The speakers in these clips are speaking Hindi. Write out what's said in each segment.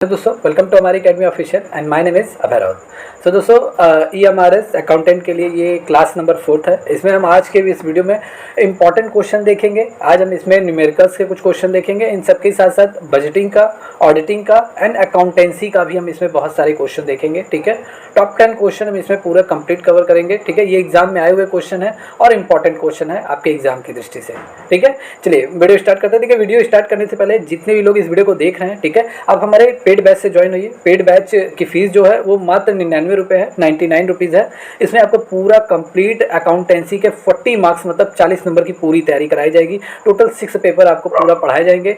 तो दोस्तों वेलकम टू हमारी academy official and my name is Abhay Raut. So दोस्तों EMRS अकाउंटेंट के लिए ये क्लास नंबर 4 है। इसमें हम आज के इस वीडियो में इंपॉर्टेंट क्वेश्चन देखेंगे। आज हम इसमें न्यूमेरिकल्स के कुछ क्वेश्चन देखेंगे, इन सब के साथ साथ बजटिंग का, ऑडिटिंग का एंड अकाउंटेंसी का भी हम इसमें बहुत सारे क्वेश्चन देखेंगे। ठीक है, टॉप 10 क्वेश्चन हम इसमें पूरा कंप्लीट कवर करेंगे। ठीक है, ये एग्जाम में आए हुए क्वेश्चन है और इंपॉर्टेंट क्वेश्चन है आपके एग्जाम की दृष्टि से। ठीक है, चलिए वीडियो स्टार्ट करते हैं। देखिए, वीडियो स्टार्ट करने से पहले जितने भी लोग इस वीडियो को देख रहे हैं, ठीक है, आप हमारे पेड बैच से ज्वाइन होइए। पेड बैच की फीस जो है वो मात्र 99 रुपये है, 99 रुपीज़ है। इसमें आपको पूरा कंप्लीट अकाउंटेंसी के 40 मार्क्स मतलब 40 नंबर की पूरी तैयारी कराई जाएगी। टोटल 6 पेपर आपको पूरा पढ़ाए जाएंगे।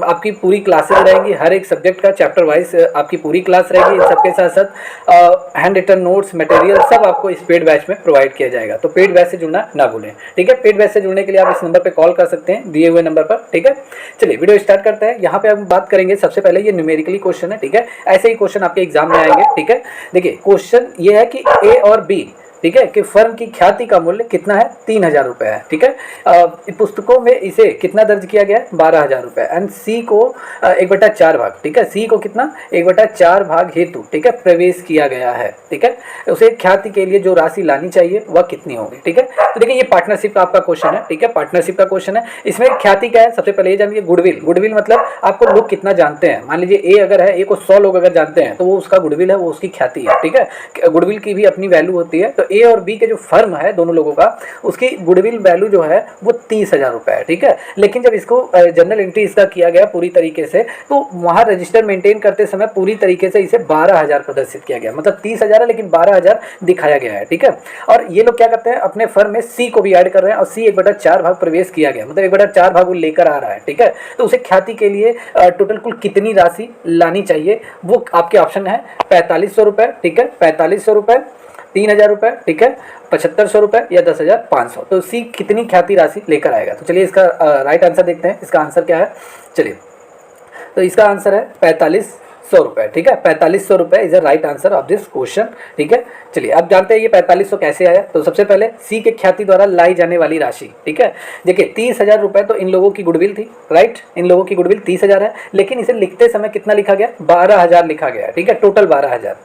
आपकी पूरी क्लासेस रहेंगी, हर एक सब्जेक्ट का चैप्टर वाइज आपकी पूरी क्लास रहेगी। इन सबके साथ साथ हैंड रिटन नोट्स, मटेरियल सब आपको इस पेड बैच में प्रोवाइड किया जाएगा। तो पेड बैच से जुड़ना ना भूलें। ठीक है, पेड बैच से जुड़ने के लिए आप इस नंबर पर कॉल कर सकते हैं, दिए हुए नंबर पर। ठीक है, चलिए वीडियो स्टार्ट करते हैं। यहाँ पे हम बात करेंगे सबसे पहले ये न्यूमेरिकली क्वेश्चन है। ठीक है, ऐसे ही क्वेश्चन आपके एग्जाम में आएंगे। ठीक है, देखिए क्वेश्चन ये है कि ए और बी, ठीक है, कि फर्म की ख्याति का मूल्य कितना है, 3000 रुपये है। ठीक है, पुस्तकों में इसे कितना दर्ज किया गया है, 12000 रुपये। एंड सी को 1/4 भाग, ठीक है, सी को कितना 1/4 भाग हेतु, ठीक है, प्रवेश किया गया है। ठीक है, उसे ख्याति के लिए जो राशि लानी चाहिए वह कितनी होगी। ठीक है, तो देखिए ये पार्टनरशिप का आपका क्वेश्चन है। ठीक है, पार्टनरशिप का क्वेश्चन है। इसमें ख्याति क्या है, सबसे पहले ये जानिए गुडविल। गुडविल मतलब आपको लोग कितना जानते हैं। मान लीजिए ए अगर है, ए को 100 लोग अगर जानते हैं तो वो उसका गुडविल है, वो उसकी ख्याति है। ठीक है, गुडविल की भी अपनी वैल्यू होती है। तो ए और बी के जो फर्म है दोनों लोगों का, उसकी गुडविल वैल्यू जो है वो 30,000 रुपये है। ठीक है, लेकिन जब इसको जनरल एंट्री इसका किया गया पूरी तरीके से, तो वहाँ रजिस्टर मेंटेन करते समय पूरी तरीके से इसे 12,000 प्रदर्शित किया गया। मतलब 30,000 है लेकिन 12,000 दिखाया गया है। ठीक है, और ये लोग क्या करते हैं, अपने फर्म में सी को भी ऐड कर रहे हैं और सी 1/4 भाग प्रवेश किया गया, मतलब 1/4 भाग वो लेकर आ रहा है। ठीक है, तो उसे ख्याति के लिए टोटल कुल कितनी राशि लानी चाहिए, वो आपके ऑप्शन है 4500 रुपये। ठीक है, 4500 रुपये, 3000 रुपये, ठीक है, 7500 रुपये या 10,500। तो सी कितनी ख्याति राशि लेकर आएगा। तो चलिए इसका राइट आंसर देखते हैं। इसका आंसर क्या है, चलिए, तो इसका आंसर है 4500 रुपये। ठीक है, 4500 रुपये is the right answer of this question. ठीक है, चलिए अब जानते हैं ये 4500 कैसे आया। तो सबसे पहले सी के ख्याति द्वारा लाई जाने वाली राशि। ठीक है, देखिए 30,000 रुपये तो इन लोगों की गुडविल थी, राइट, इन लोगों की गुडविल 30,000 है, लेकिन इसे लिखते समय कितना लिखा गया, 12,000 लिखा गया। ठीक है, टोटल 12,000।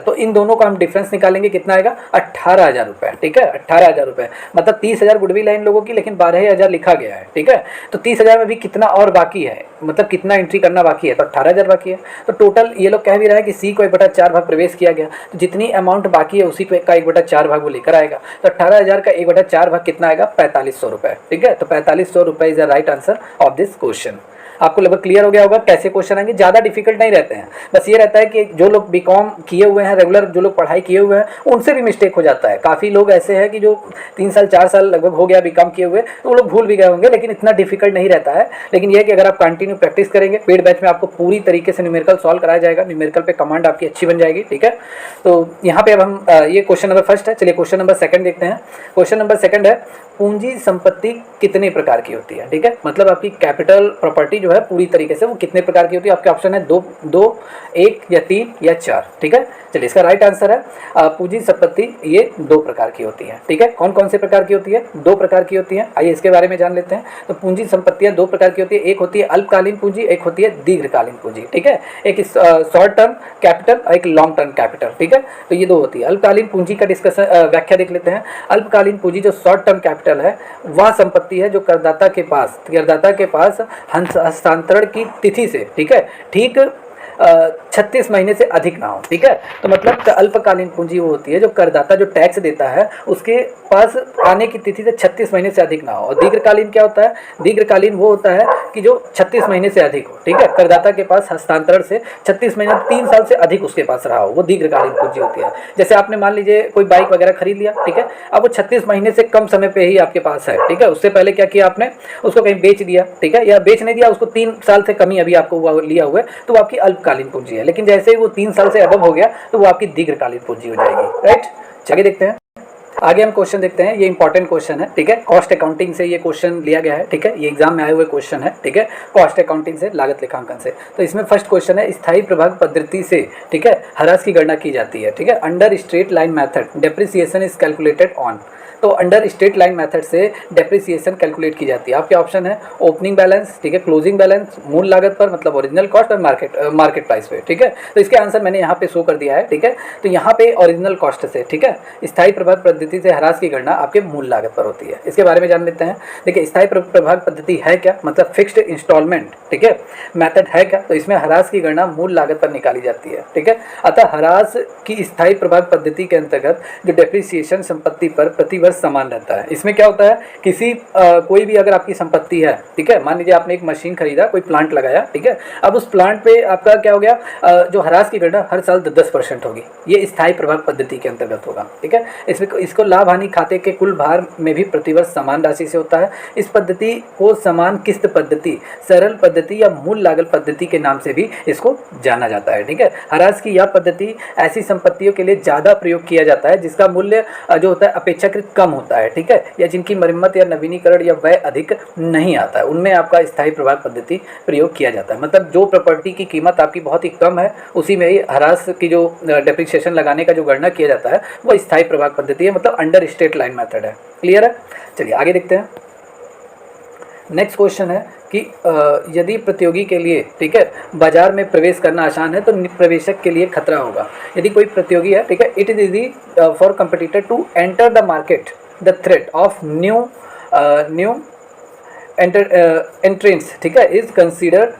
तो इन दोनों का हम डिफरेंस निकालेंगे, कितना आएगा, 18,000 रुपये। ठीक है, 18,000 रुपये मतलब 30,000 गुडविल है इन लोगों की, लेकिन 12,000 लिखा गया है। ठीक है, तो 30,000 में भी कितना और बाकी है, मतलब कितना एंट्री करना बाकी है, तो 18,000 बाकी है। तो टोटल ये लोग कह भी रहे हैं कि सी को 1/4 भाग प्रवेश किया गया, तो जितनी अमाउंट बाकी है उसी का 1/4 भाग वो लेकर आएगा। तो 18,000 का 1/4 भाग कितना आएगा, 4500 रुपये। ठीक है, तो 4500 रुपये is the right answer of this question. आपको लगभग क्लियर हो गया होगा कैसे क्वेश्चन आएंगे। ज़्यादा डिफिकल्ट नहीं रहते हैं, बस ये रहता है कि जो लोग बीकॉम किए हुए हैं, रेगुलर जो लोग पढ़ाई किए हुए हैं, उनसे भी मिस्टेक हो जाता है। काफ़ी लोग ऐसे हैं कि जो 3 साल 4 साल लगभग हो गया बीकॉम किए हुए, तो वो लोग भूल भी गए होंगे, लेकिन इतना डिफिकल्ट नहीं रहता है। लेकिन यह है कि अगर आप कंटिन्यू प्रैक्टिस करेंगे, पेड बैच में आपको पूरी तरीके से न्यूमेरिकल सॉल्व कराया जाएगा। न्यूमेरिकल पे कमांड आपकी अच्छी बन जाएगी। ठीक है, तो यहाँ पे अब हम ये क्वेश्चन नंबर फर्स्ट है। चलिए क्वेश्चन नंबर सेकंड देखते हैं। क्वेश्चन नंबर सेकंड है, पूंजी संपत्ति कितने प्रकार की होती है। ठीक है, मतलब आपकी कैपिटल प्रॉपर्टी जो है पूरी तरीके से वो कितने प्रकार की होती है। आपके ऑप्शन है 2, 1 या 3 या 4। ठीक है, चलिए इसका राइट आंसर है पूंजी संपत्ति ये 2 प्रकार की होती है। ठीक है, कौन कौन से प्रकार की होती है, 2 प्रकार की होती है। आइए इसके बारे में जान लेते हैं। तो पूंजी संपत्तियां 2 प्रकार की होती है। एक होती है अल्पकालीन पूंजी, एक होती है दीर्घकालीन पूंजी। ठीक है, एक शॉर्ट टर्म कैपिटल और एक लॉन्ग टर्म कैपिटल। ठीक है, तो ये 2 होती है। अल्पकालीन पूंजी का डिस्कशन व्याख्या देख लेते हैं। अल्पकालीन पूंजी जो शॉर्ट टर्म कैपिटल है, वह संपत्ति है जो करदाता के पास हस्तांतरण की तिथि से, ठीक है, ठीक 36 महीने से अधिक ना हो। ठीक है, तो मतलब अल्पकालीन पूंजी वो होती है जो करदाता जो टैक्स देता है उसके पास आने की तिथि से 36 महीने से अधिक ना हो। और दीर्घकालीन क्या होता है, दीर्घकालीन वो होता है कि जो 36 महीने से अधिक हो। ठीक है, करदाता के पास हस्तांतरण से 36 महीने 3 साल से अधिक उसके पास रहा हो, वो दीर्घकालीन पूंजी होती है। जैसे आपने मान लीजिए कोई बाइक वगैरह खरीद लिया, ठीक है, अब वो 36 महीने से कम समय पे ही आपके पास है। ठीक है, उससे पहले क्या किया आपने, उसको कहीं बेच दिया, ठीक है, या बेच नहीं दिया, उसको 3 साल से कमी अभी आपको लिया हुआ है, तो वो आपकी अल्पकालीन पूंजी है। लेकिन जैसे ही वो 3 साल से अबव हो गया तो वो आपकी दीर्घकालीन पूंजी हो जाएगी। राइट, चलिए देखते हैं आगे हम क्वेश्चन देखते हैं। ये इंपॉर्टेंट क्वेश्चन है। ठीक है, कॉस्ट अकाउंटिंग से ये क्वेश्चन लिया गया है। ठीक है, ये एग्जाम में आए हुए क्वेश्चन है। ठीक है, कॉस्ट अकाउंटिंग से, लागत लेखांकन से। तो इसमें फर्स्ट क्वेश्चन है, स्थायी प्रभाग पद्धति से, ठीक है, ह्रास की गणना की जाती है। ठीक है, under straight line method depreciation is calculated on. तो अंडर स्ट्रेट लाइन मेथड से डेप्रिसिएशन कैलकुलेट की जाती है। आपके ऑप्शन है ओपनिंग बैलेंस, ठीक है, क्लोजिंग बैलेंस, मूल लागत पर मतलब ओरिजिनल कॉस्ट और मार्केट प्राइस पे, ठीक है। तो इसके आंसर मैंने यहाँ पे शो कर दिया है, ठीक है। तो यहाँ पे ओरिजिनल कॉस्ट से, ठीक है, स्थायी प्रभाग पद्धति से ह्रास की गणना आपके मूल लागत पर होती है। इसके बारे में जान लेते हैं। देखिए स्थायी प्रभाग पद्धति है क्या, मतलब फिक्स्ड इंस्टॉलमेंट, ठीक है, मेथड है क्या, तो इसमें ह्रास की गणना मूल लागत पर निकाली जाती है, ठीक है। अतः ह्रास की स्थायी प्रभाग पद्धति के अंतर्गत जो डेप्रिसिएशन संपत्ति पर प्रतिवर्ष समान रहता है। इसमें क्या होता है, किसी कोई भी अगर आपकी संपत्ति है, ठीक है, मान लीजिए आपने एक मशीन खरीदा, कोई प्लांट लगाया, ठीक है, अब उस प्लांट पे आपका क्या हो गया, जो ह्रास की गणना हर साल 10% होगी, ये स्थायी प्रभाग पद्धति के अंतर्गत होगा, ठीक है। इसको लाभ हानि खाते के कुल भार में भी प्रतिवर्ष समान राशि से होता है। इस पद्धति को समान किस्त पद्धति, सरल पद्धति या मूल लागत पद्धति के नाम से भी इसको जाना जाता है, ठीक है। ह्रास की यह पद्धति ऐसी संपत्तियों के लिए ज़्यादा प्रयोग किया जाता है जिसका मूल्य जो होता है अपेक्षाकृत कम होता है, ठीक है, या जिनकी मरम्मत या नवीनीकरण या व्यय अधिक नहीं आता है, उनमें आपका स्थायी प्रभाग पद्धति प्रयोग किया जाता है। मतलब जो प्रॉपर्टी की कीमत आपकी बहुत ही कम है, उसी में ही ह्रास की जो डेप्रिसिएशन लगाने का जो गणना किया जाता है वो स्थायी प्रभाग पद्धति है, मतलब अंडर स्ट्रेट लाइन मेथड है। क्लियर है? चलिए आगे देखते हैं। नेक्स्ट क्वेश्चन है कि यदि प्रतियोगी के लिए, ठीक है, बाजार में प्रवेश करना आसान है तो प्रवेशक के लिए खतरा होगा। यदि कोई प्रतियोगी है, ठीक है, it is easy for competitor to enter the market, the threat of new entrants, ठीक है, इज कंसीडर्ड,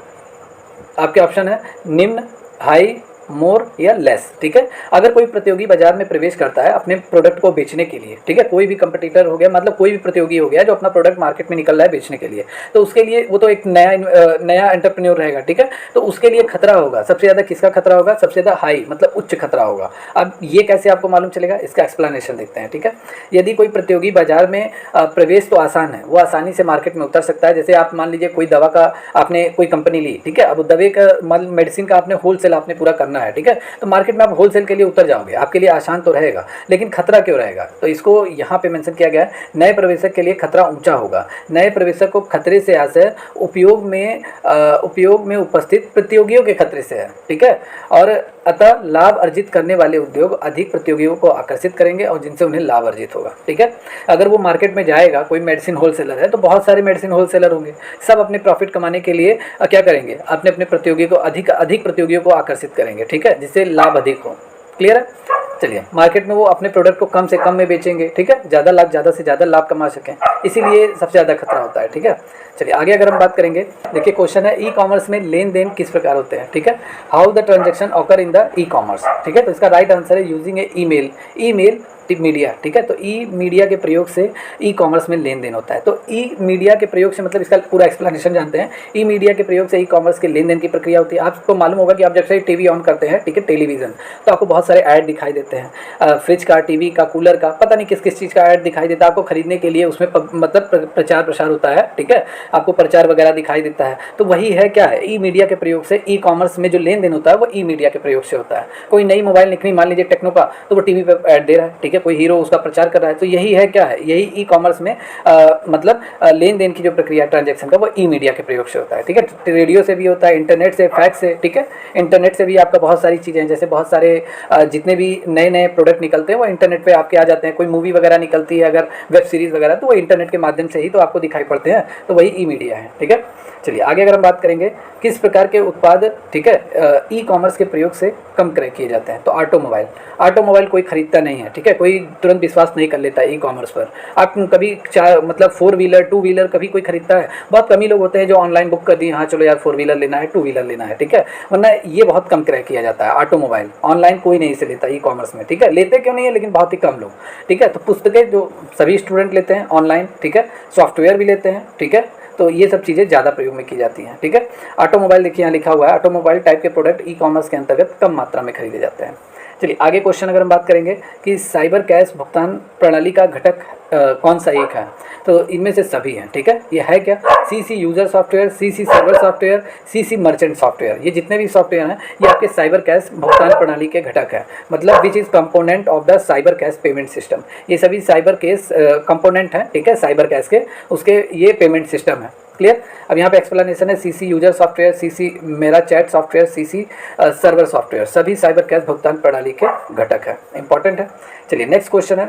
आपके ऑप्शन है निम्न, हाई, मोर या लेस, ठीक है। अगर कोई प्रतियोगी बाजार में प्रवेश करता है अपने प्रोडक्ट को बेचने के लिए, ठीक है, कोई भी कंपटीटर हो गया, मतलब कोई भी प्रतियोगी हो गया जो अपना प्रोडक्ट मार्केट में निकल रहा है बेचने के लिए, तो उसके लिए वो तो एक नया एंटरप्रेन्योर रहेगा, ठीक है, तो उसके लिए खतरा होगा। सबसे ज़्यादा किसका खतरा होगा? सबसे ज़्यादा हाई, मतलब उच्च खतरा होगा। अब ये कैसे आपको मालूम चलेगा, इसका एक्सप्लेनेशन देखते हैं, ठीक है। यदि कोई प्रतियोगी बाजार में प्रवेश तो आसान है, वो आसानी से मार्केट में उतर सकता है। जैसे आप मान लीजिए कोई दवा का आपने कोई कंपनी ली, ठीक है, अब दवे का मेडिसिन का आपने होलसेल आपने पूरा करना है, ठीक है, तो मार्केट में आप होलसेल के लिए उतर जाओगे, आपके लिए आसान तो रहेगा, लेकिन खतरा क्यों रहेगा? तो इसको यहाँ पे मेंशन किया गया है, नए प्रवेशक के लिए खतरा ऊंचा होगा। नए प्रवेशक को खतरे से आशय उपयोग में उपस्थित प्रतियोगियों के खतरे से है, ठीक है, और अतः लाभ अर्जित करने वाले उद्योग अधिक प्रतियोगियों को आकर्षित करेंगे और जिनसे उन्हें लाभ अर्जित होगा, ठीक है। अगर वो मार्केट में जाएगा, कोई मेडिसिन होलसेलर है तो बहुत सारे मेडिसिन होलसेलर होंगे, सब अपने प्रॉफिट कमाने के लिए क्या करेंगे, अपने अपने प्रतियोगी को अधिक प्रतियोगियों को आकर्षित करेंगे, ठीक है, जिससे लाभ अधिक हो। क्लियर है? चलिए, मार्केट में वो अपने प्रोडक्ट को कम से कम में बेचेंगे, ठीक है, ज़्यादा से ज़्यादा लाभ कमा सकें, इसीलिए सबसे ज़्यादा खतरा होता है, ठीक है। चलिए आगे अगर हम बात करेंगे, देखिए क्वेश्चन है ई कॉमर्स में लेन देन किस प्रकार होते हैं, ठीक है, how the transaction occur in the e commerce, ठीक है। तो इसका राइट आंसर है यूजिंग ए ईमेल मीडिया, ठीक है। तो ई मीडिया के प्रयोग से ई कॉमर्स में लेन देन होता है। तो ई मीडिया के प्रयोग से मतलब इसका पूरा एक्सप्लेनेशन जानते हैं। ई मीडिया के प्रयोग से ई कॉमर्स के लेन देन की प्रक्रिया होती है। आपको मालूम होगा कि आप जब से टीवी ऑन करते हैं, ठीक है, टेलीविज़न, तो आपको बहुत सारे ऐड दिखाई देते हैं, फ्रिज का, टीवी का, कूलर का, पता नहीं किस किस चीज़ का ऐड दिखाई देता है। आपको खरीदने के लिए उसमें मतलब प्रचार प्रसार होता है, ठीक है, आपको प्रचार वगैरह दिखाई देता है। तो वही है क्या है, ई मीडिया के प्रयोग से ई कॉमर्स में जो लेन देन होता है वो ई मीडिया के प्रयोग से होता है। कोई नई मोबाइल निकली, मान लीजिए टेक्नो का, तो वो टीवी पे ऐड दे रहा है, ठीक है, कोई हीरो उसका प्रचार कर रहा है। तो यही है क्या है, यही ई कॉमर्स में मतलब लेन देन की जो प्रक्रिया ट्रांजैक्शन का वो ई मीडिया के प्रयोग से होता है, ठीक है। रेडियो से भी होता है, इंटरनेट से, फैक्स से, ठीक है, इंटरनेट से भी आपका बहुत सारी चीज़ें हैं, जैसे बहुत सारे जितने भी नए नए प्रोडक्ट निकलते हैं वो इंटरनेट पे आपके आ जाते हैं। कोई मूवी वगैरह निकलती है, अगर वेब सीरीज़ वगैरह, तो वो इंटरनेट के माध्यम से ही तो आपको दिखाई पड़ते हैं, तो वही ई मीडिया है, ठीक है। चलिए आगे अगर हम बात करेंगे किस प्रकार के उत्पाद, ठीक है, ई कॉमर्स के प्रयोग से कम क्रय किए जाते हैं, तो ऑटोमोबाइल कोई खरीदता नहीं है, ठीक है, कोई तुरंत विश्वास नहीं कर लेता ई कॉमर्स पर। आप कभी मतलब 4 व्हीलर 2 व्हीलर कभी कोई खरीदता है? बहुत कम ही लोग होते हैं जो ऑनलाइन बुक कर दिए, हाँ चलो यार 4 व्हीलर लेना है, 2 व्हीलर लेना है, ठीक है, वरना ये बहुत कम क्रय किया जाता है। ऑटोमोबाइल ऑनलाइन कोई नहीं से लेता ई कॉमर्स में, ठीक है, लेते क्यों नहीं है, लेकिन बहुत ही कम लोग, ठीक है। तो पुस्तकें जो सभी स्टूडेंट लेते हैं ऑनलाइन, ठीक है, सॉफ्टवेयर भी लेते हैं, ठीक है, तो ये सब चीज़ें ज़्यादा प्रयोग में की जाती हैं, ठीक है। ऑटोमोबाइल देखिए यहाँ लिखा हुआ है, ऑटोमोबाइल टाइप के प्रोडक्ट ई कॉमर्स के अंतर्गत कम मात्रा में खरीदे जाते हैं। चलिए आगे क्वेश्चन अगर हम बात करेंगे कि साइबर कैश भुगतान प्रणाली का घटक कौन सा एक है, तो इनमें से सभी हैं, ठीक है। ये है क्या, CC user software, CC server software, CC merchant software, ये जितने भी सॉफ्टवेयर हैं ये आपके साइबर कैश भुगतान प्रणाली के घटक है, मतलब which is component of the cyber cash payment system. ये सभी साइबर कैश कंपोनेंट हैं, ठीक है, साइबर कैश के, उसके ये पेमेंट सिस्टम है। क्लियर? अब यहाँ पे एक्सप्लेनेशन है, सीसी यूजर सॉफ्टवेयर, सीसी मेरा chat software, CC server software, सभी साइबर कैश भुगतान प्रणाली के घटक है, इंपॉर्टेंट है। चलिए नेक्स्ट क्वेश्चन है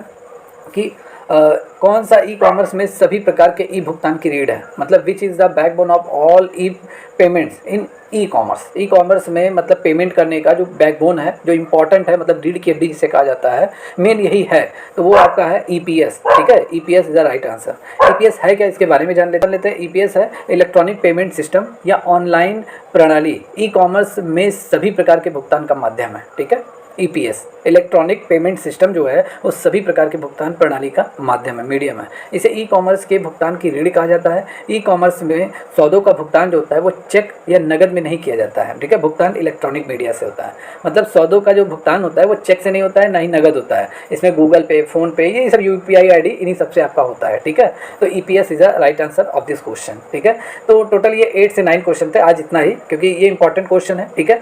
कि कौन सा ई कॉमर्स में सभी प्रकार के ई भुगतान की रीढ़ है, मतलब which is the backbone of all E payments in e commerce. E commerce में मतलब पेमेंट करने का जो बैकबोन है, जो इंपॉर्टेंट है, मतलब रीढ़ की हड्डी जिसे कहा जाता है, मेन यही है, तो वो आपका है ईपीएस। ठीक है, EPS is the right answer. EPS है क्या, इसके बारे में जान लेते हैं। ईपीएस है इलेक्ट्रॉनिक पेमेंट सिस्टम या ऑनलाइन प्रणाली, ई कॉमर्स में सभी प्रकार के भुगतान का माध्यम है। ठीक है, ईपीएस इलेक्ट्रॉनिक पेमेंट सिस्टम जो है वो सभी प्रकार के भुगतान प्रणाली का माध्यम है, मीडियम है। इसे ई कॉमर्स के भुगतान की रीढ़ कहा जाता है। ई कॉमर्स में सौदों का भुगतान जो होता है वो चेक या नगद में नहीं किया जाता है। ठीक है, भुगतान इलेक्ट्रॉनिक मीडिया से होता है, मतलब सौदों का जो भुगतान होता है वो चेक से नहीं होता है, ना ही नगद होता है। इसमें गूगल पे, फोन पे, ये सब यूपीआई आईडी इन्हीं सबसे आपका होता है। ठीक है, तो EPS is the right answer of this question. ठीक है, तो टोटल ये 8 से 9 क्वेश्चन थे, आज इतना ही, क्योंकि ये इंपॉर्टेंट क्वेश्चन है। ठीक है,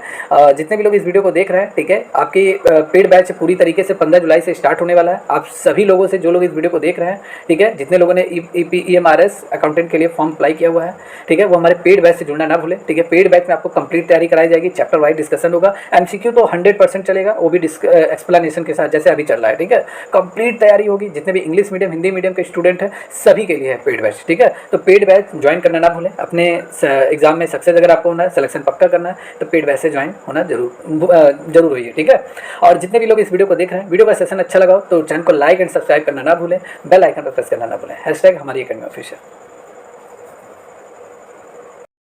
जितने भी लोग इस वीडियो को देख रहे हैं, ठीक है, आपकी पेड बैच पूरी तरीके से 15 जुलाई से स्टार्ट होने वाला है। आप सभी लोगों से, जो लोग इस वीडियो को देख रहे हैं, ठीक है, जितने लोगों ने ईएमआरएस अकाउंटेंट के लिए फॉर्म अप्लाई किया हुआ है, ठीक है, वो हमारे पेड बैच से जुड़ना ना भूलें। ठीक है, पेड बैच में आपको कंप्लीट तैयारी कराई जाएगी, चैप्टर वाइज डिस्कशन होगा, एमसीक्यू तो 100% चलेगा, वो भी एक्सप्लेनेशन के साथ, जैसे अभी चल रहा है। ठीक है, कंप्लीट तैयारी होगी। जितने भी इंग्लिश मीडियम, हिंदी मीडियम के स्टूडेंट हैं, सभी के लिए है पेड बैच। ठीक है, तो पेड बैच ज्वाइन करना ना भूलें। अपने एग्जाम में सक्सेस अगर आपको होना है, सिलेक्शन पक्का करना है, तो पेड बैच से ज्वाइन होना जरूर होइए। ठीक है, और जितने भी लोग इस वीडियो को देख रहे हैं, वीडियो का सेशन अच्छा लगा हो तो चैनल को लाइक एंड सब्सक्राइब करना ना भूलें, बेल आइकन पर प्रेस करना ना भूलें। हैशटैग हमारी अकेडमी ऑफिशियल।